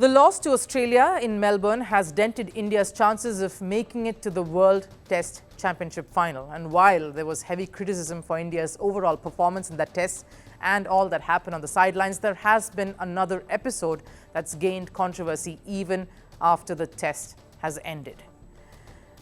The loss to Australia in Melbourne has dented India's chances of making it to the World Test Championship final. And while there was heavy criticism for India's overall performance in that test and all that happened on the sidelines, there has been another episode that's gained controversy even after the test has ended.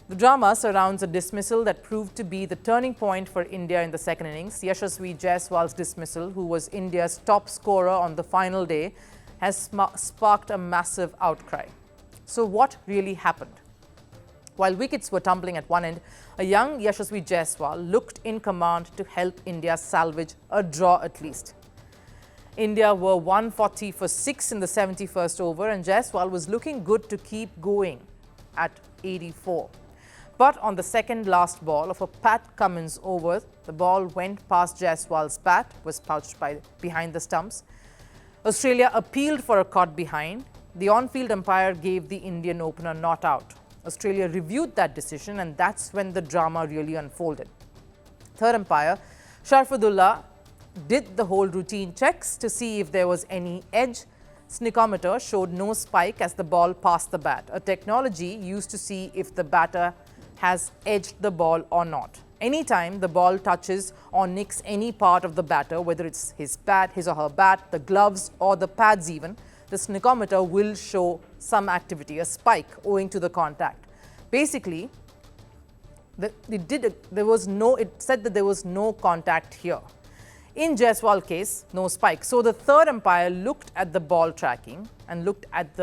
The drama surrounds a dismissal that proved to be the turning point for India in the second innings. Yashasvi Jaiswal's dismissal, who was India's top scorer on the final day, has sparked a massive outcry. So what really happened? While wickets were tumbling at one end, a young Yashasvi Jaiswal looked in command to help India salvage a draw at least. India were 140 for 6 in the 71st over and Jaiswal was looking good to keep going at 84. But on the second last ball of a Pat Cummins over, the ball went past Jaiswal's bat, was pouched behind the stumps. Australia appealed for a caught behind. The on-field umpire gave the Indian opener not out. Australia reviewed that decision and that's when the drama really unfolded. Third umpire, Sharfadullah, did the whole routine checks to see if there was any edge. Snickometer showed no spike as the ball passed the bat, a technology used to see if the batter has edged the ball or not. Anytime the ball touches or nicks any part of the batter, whether it's his or her bat, the gloves or the pads even, the snickometer will show some activity, a spike owing to the contact. Basically, it said that there was no contact here. In Jaiswal's case, no spike. So the third umpire looked at the ball tracking and looked at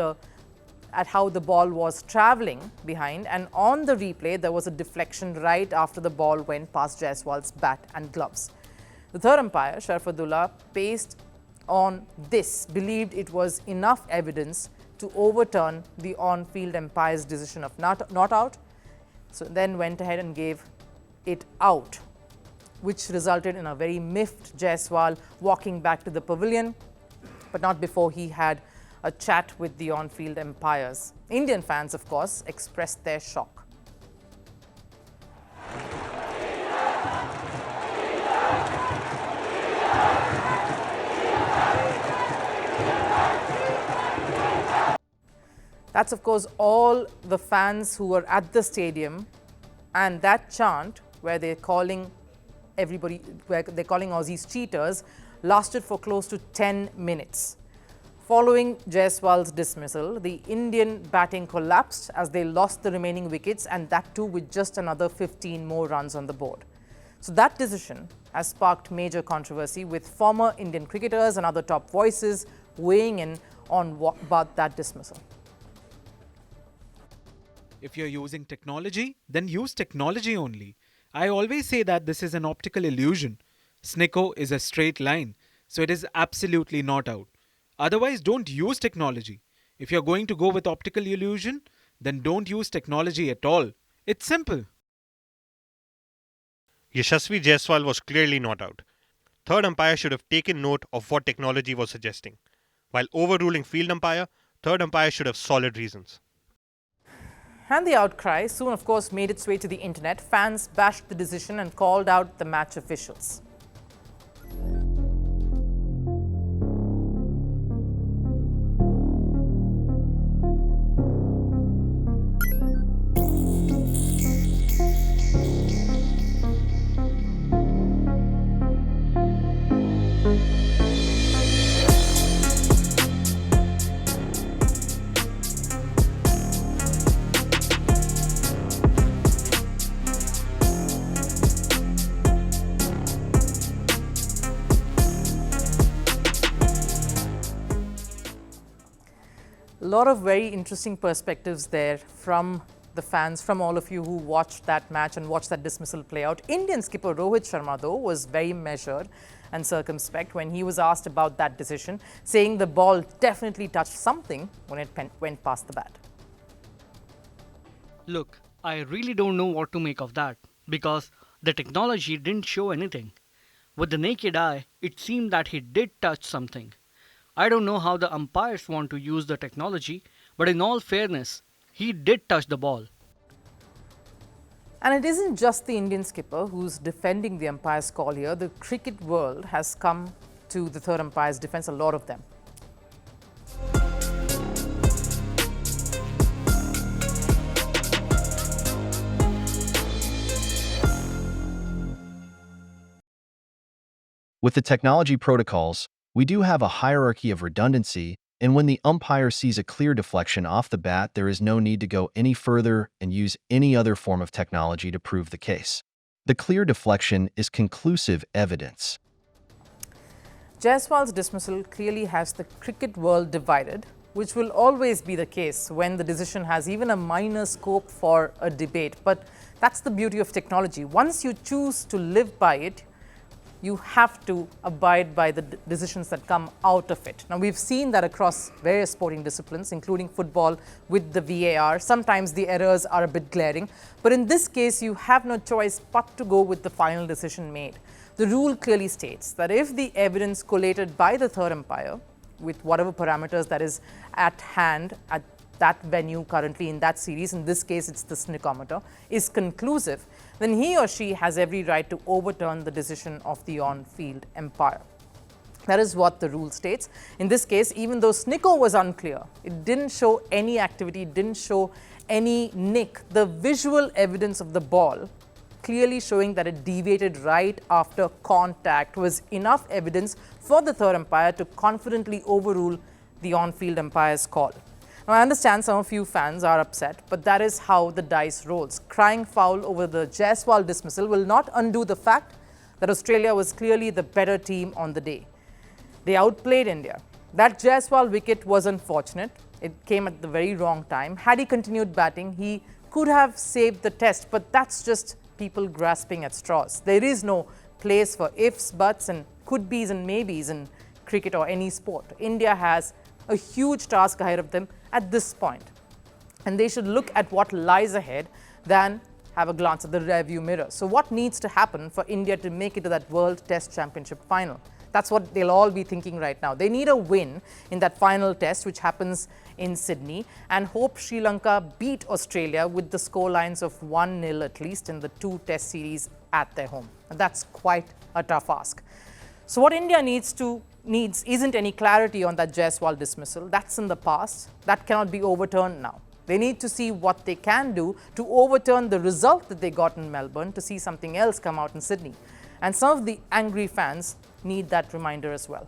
how the ball was travelling behind, and on the replay there was a deflection right after the ball went past Jaiswal's bat and gloves. The third umpire, Sharfadullah, based on this, believed it was enough evidence to overturn the on-field umpire's decision of not out, so then went ahead and gave it out, which resulted in a very miffed Jaiswal walking back to the pavilion, but not before he had a chat with the on-field umpires. Indian fans, of course, expressed their shock. That's, of course, all the fans who were at the stadium, and that chant where they're calling Aussies cheaters lasted for close to 10 minutes. Following Jaiswal's dismissal, the Indian batting collapsed as they lost the remaining wickets, and that too with just another 15 more runs on the board. So that decision has sparked major controversy, with former Indian cricketers and other top voices weighing in on about that dismissal. If you're using technology, then use technology only. I always say that this is an optical illusion. Snicko is a straight line, so it is absolutely not out. Otherwise, don't use technology. If you're going to go with optical illusion, then don't use technology at all. It's simple. Yashasvi Jaiswal was clearly not out. Third umpire should have taken note of what technology was suggesting. While overruling field umpire, third umpire should have solid reasons. And the outcry soon, of course, made its way to the internet. Fans bashed the decision and called out the match officials. A lot of very interesting perspectives there from the fans, from all of you who watched that match and watched that dismissal play out. Indian skipper Rohit Sharma, though, was very measured and circumspect when he was asked about that decision, saying the ball definitely touched something when it went past the bat. Look, I really don't know what to make of that, because the technology didn't show anything. With the naked eye, it seemed that he did touch something. I don't know how the umpires want to use the technology, but in all fairness, he did touch the ball. And it isn't just the Indian skipper who's defending the umpire's call here. The cricket world has come to the third umpire's defense, a lot of them. With the technology protocols, we do have a hierarchy of redundancy, and when the umpire sees a clear deflection off the bat, there is no need to go any further and use any other form of technology to prove the case. The clear deflection is conclusive evidence. Jaiswal's dismissal clearly has the cricket world divided, which will always be the case when the decision has even a minor scope for a debate. But that's the beauty of technology. Once you choose to live by it, you have to abide by the decisions that come out of it. Now, we've seen that across various sporting disciplines, including football with the VAR. Sometimes the errors are a bit glaring, but in this case, you have no choice but to go with the final decision made. The rule clearly states that if the evidence collated by the third umpire, with whatever parameters that is at hand at that venue currently in that series, in this case it's the snickometer, is conclusive, then he or she has every right to overturn the decision of the on-field umpire. That is what the rule states. In this case, even though snicko was unclear, it didn't show any activity, didn't show any nick, the visual evidence of the ball clearly showing that it deviated right after contact was enough evidence for the third umpire to confidently overrule the on-field umpire's call. Now, I understand some of you fans are upset, but that is how the dice rolls. Crying foul over the Jaiswal dismissal will not undo the fact that Australia was clearly the better team on the day. They outplayed India. That Jaiswal wicket was unfortunate. It came at the very wrong time. Had he continued batting, he could have saved the test, but that's just people grasping at straws. There is no place for ifs, buts, and could-bes and maybes in cricket or any sport. India has a huge task ahead of them at this point, and they should look at what lies ahead than have a glance at the rearview mirror. So what needs to happen for India to make it to that World Test Championship final? That's what they'll all be thinking right now. They need a win in that final test, which happens in Sydney, and hope Sri Lanka beat Australia with the score lines of 1-0 at least in the 2 test series at their home. And that's quite a tough ask. So what India needs isn't any clarity on that Jaiswal dismissal. That's in the past. That cannot be overturned now. They need to see what they can do to overturn the result that they got in Melbourne, to see something else come out in Sydney. And some of the angry fans need that reminder as well.